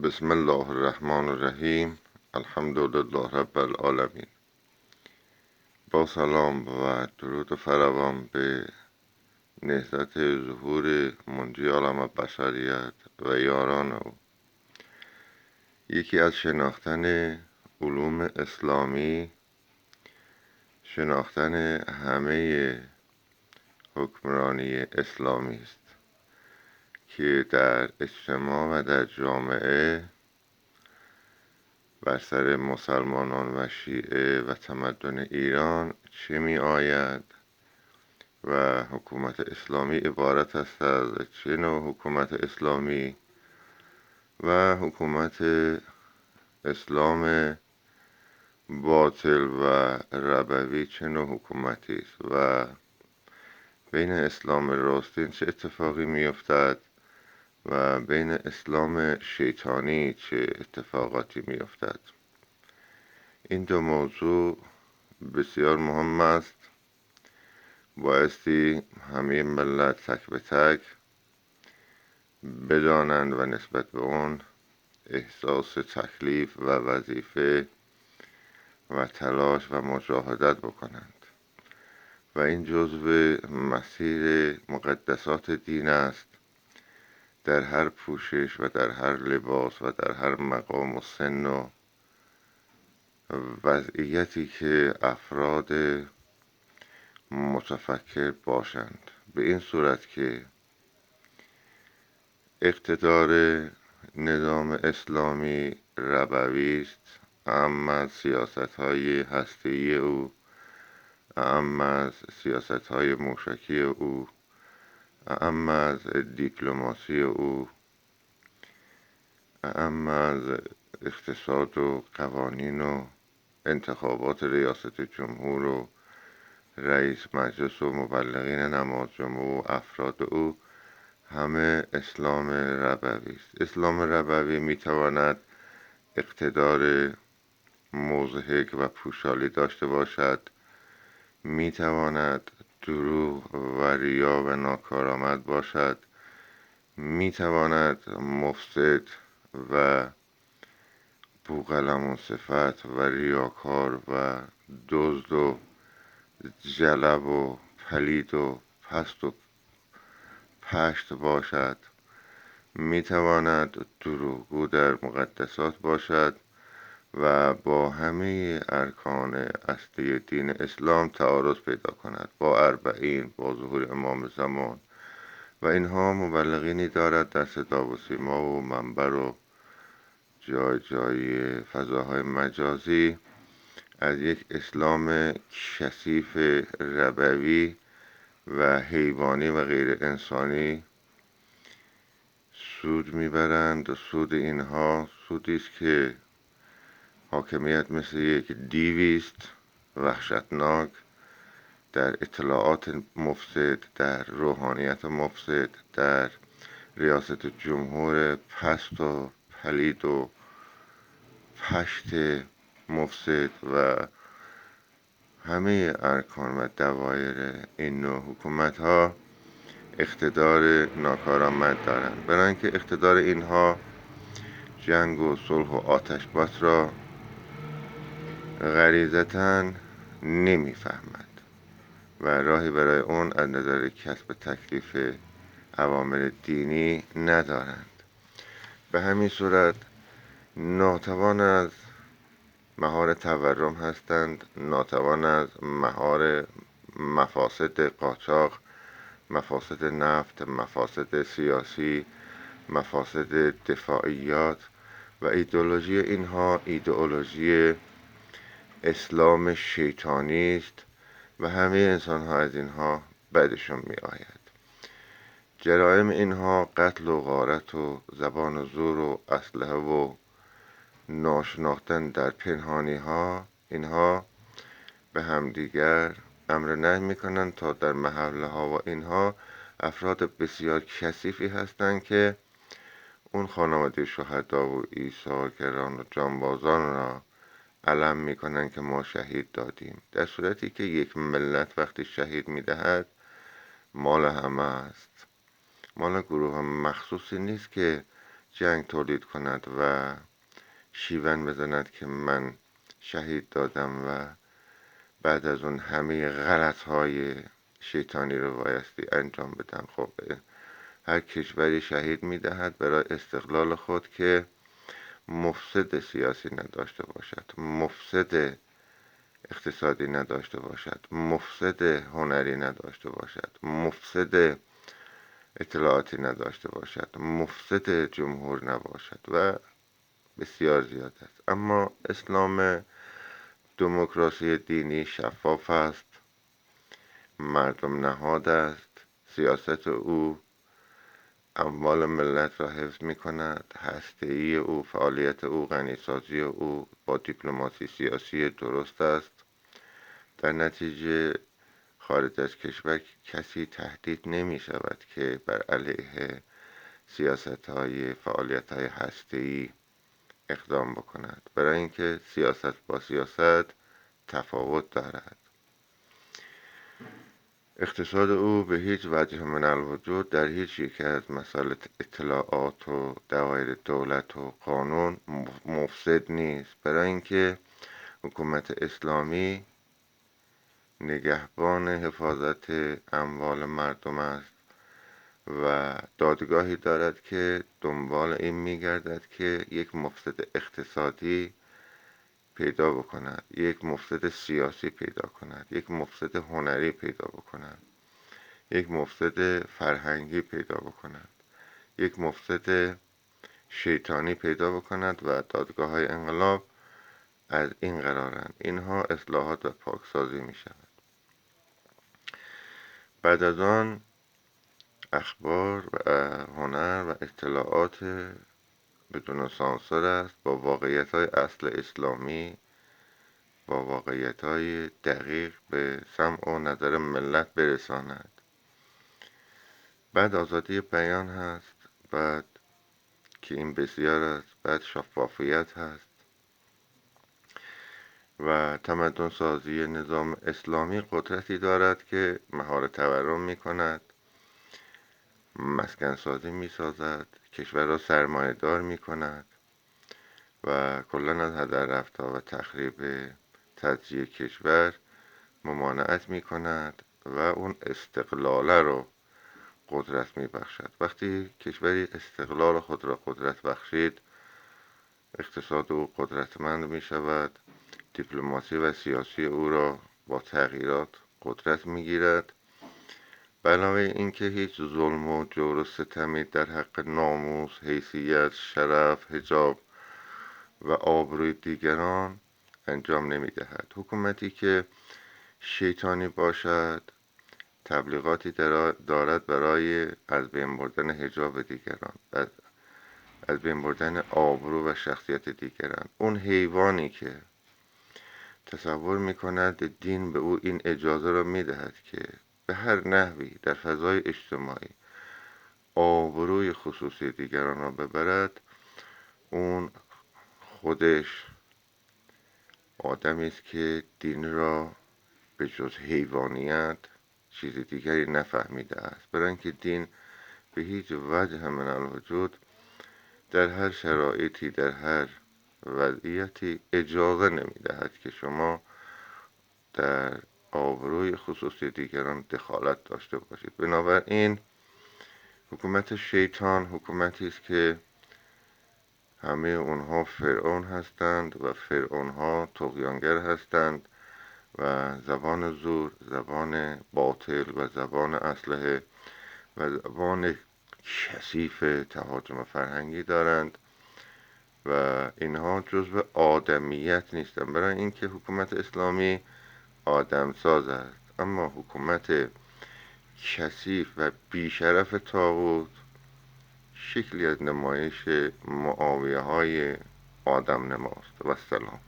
بسم الله الرحمن الرحیم. الحمدلله رب العالمین. با سلام و درود فراوان به نهضت ظهور منجی عالم بشریت و یاران او. یکی از شناختن علوم اسلامی شناختن همه حکمرانی اسلامی است که در اجتماع و در جامعه بر سر مسلمانان و شیعه و تمدن ایران چه می آید و حکومت اسلامی عبارت است از چه نوع حکومت اسلامی و حکومت اسلام باطل و ربوی چه نوع حکومتی است و بین اسلام راستین چه اتفاقی می افتد و بین اسلام شیطانی چه اتفاقاتی می افتد. این دو موضوع بسیار مهم است. بایستی همه ملت تک به تک بدانند و نسبت به اون احساس تکلیف و وظیفه و تلاش و مجاهدت بکنند و این جزو مسیر مقدسات دین است. در هر پوشش و در هر لباس و در هر مقام و سن و وضعیتی که افراد متفکر باشند، به این صورت که اقتدار نظام اسلامی ربوی است، اعم از سیاست‌های هسته‌ای او، اعم از سیاست‌های موشکی او، اعم از دیپلماسی او، اعم از اقتصاد و قوانین و انتخابات ریاست جمهور و رئیس مجلس و مبلغین نماز جمعه و افراد او، همه اسلام ربوی است. اسلام ربوی میتواند اقتدار مضحک و پوشالی داشته باشد، میتواند دروغ و ریا و ناکارآمد باشد، میتواند مفسد و بوقلمون صفت و ریاکار و دزد و جلب و پلید و پست و پشت باشد، میتواند دروغگو در مقدسات باشد و با همه ارکان اصلی دین اسلام تعارض پیدا کند، با اربعین، با ظهور امام زمان و اینها مبلغینی دارد در صدا و سیما و منبر و جای جای فضاهای مجازی از یک اسلام کثیف ربوی و حیوانی و غیر انسانی سود میبرند. سود اینها سودی است که حاکمیت مثل یک دیوی است وحشتناک، در اطلاعات مفسد، در روحانیت مفسد، در ریاست جمهور پست و پلید و پشت مفسد و همه ارکان و دوایر این نوع حکومت ها اقتدار ناکارآمد دارند، برای اینکه اقتدار اینها جنگ و صلح و آتش بس را غریزتاً نمیفهمد و راهی برای اون از نظر کسب تکلیف اوامر دینی ندارند. به همین صورت ناتوان از مهار تورم هستند، ناتوان از مهار مفاسد قاچاق، مفاسد نفت، مفاسد سیاسی، مفاسد دفاعیات و ایدئولوژی اینها ایدئولوژی اسلام شیطانی است و همه انسان ها از اینها بدشون می آید. جرائم اینها قتل و غارت و زبان و زور و اسلحه و ناشناختن در پنهانی ها، اینها به همدیگر امر نهی میکنند تا در محله ها و اینها افراد بسیار کثیفی هستند که اون خانواده شهدا و ایثارگران و جانبازان را علم میکنند که ما شهید دادیم، در صورتی که یک ملت وقتی شهید میدهد مال همه است، مال گروه مخصوصی نیست که جنگ تولید کند و شیون بزند که من شهید دادم و بعد از اون همه غلط‌های شیطانی رو بایستی انجام بدم. خب هر کشوری شهید میدهد برای استقلال خود که مفسد سیاسی نداشته باشد، مفسد اقتصادی نداشته باشد، مفسد هنری نداشته باشد، مفسد اطلاعاتی نداشته باشد، مفسد جمهور نباشد و بسیار زیاد است. اما اسلام دموکراسی دینی شفاف است، مردم نهاد است، سیاست او اموال ملت را حفظ می کند، هسته‌ای او، فعالیت او، غنیسازی او با دیپلماسی سیاسی درست است. در نتیجه خارج از کشور کسی تهدید نمی شود که بر علیه سیاست های فعالیت های هسته‌ای اقدام بکند، برای اینکه سیاست با سیاست تفاوت دارد. اقتصاد او به هیچ وجه من الوجود در هیچ یکی از مسائل اطلاعات و دوایر دولت و قانون مفسد نیست، برای اینکه حکومت اسلامی نگهبان حفاظت اموال مردم است و دادگاهی دارد که دنبال این میگردد که یک مفسد اقتصادی پیدا بکند، یک مفسد سیاسی پیدا کند، یک مفسد هنری پیدا بکند، یک مفسد فرهنگی پیدا بکند، یک مفسد شیطانی پیدا بکند و دادگاه های انقلاب از این قرارند. اینها اصلاحات و پاکسازی می شود. بعد از آن اخبار و هنر و اطلاعات بدون سانسور است، با واقعیت های اصل اسلامی، با واقعیت های دقیق به سمع و نظر ملت برساند. بعد آزادی بیان هست، بعد که این بسیار است، بعد شفافیت هست و تمدن سازی نظام اسلامی قدرتی دارد که مهار تورم می کند، مسکن سازی می سازد، کشور را سرمایه دار می کند و کلا از هدر رفتن و تخریب تجزیه کشور ممانعت می کند و اون استقلال رو قدرت می بخشد. وقتی کشوری استقلال خود را قدرت بخشید، اقتصاد او قدرتمند می شود، دیپلماسی و سیاسی او را با تغییرات قدرت می گیرد. به علاوه اینکه هیچ ظلم و جور و ستمی در حق ناموس، حیثیت، شرف، حجاب و آبروی دیگران انجام نمی دهد. حکومتی که شیطانی باشد تبلیغاتی دارد برای از بین بردن حجاب دیگران، از بین بردن آبرو و شخصیت دیگران. اون حیوانی که تصور میکند دین به او این اجازه را میدهد که به هر نحوی در فضای اجتماعی آبروی خصوصی دیگران را ببرد، اون خودش آدمی است که دین را به جز حیوانیت چیز دیگری نفهمیده است، برای اینکه دین به هیچ وجه من الوجود در هر شرایطی، در هر وضعیتی اجازه نمیدهد که شما در آبروی خصوصی دیگران دخالت داشته باشید. بنابراین حکومت شیطان حکومتی است که همه اونها فرعون هستند و فرعونها طغیانگر هستند و زبان زور، زبان باطل و زبان اسلحه و زبان کثیف تهاجم فرهنگی دارند و اینها جزو آدمیت نیستند، برای اینکه حکومت اسلامی آدمساز است. اما حکومت کثیف و بیشرف طاغوت شکلی از نمایش معاویه های آدم نماست. و سلام.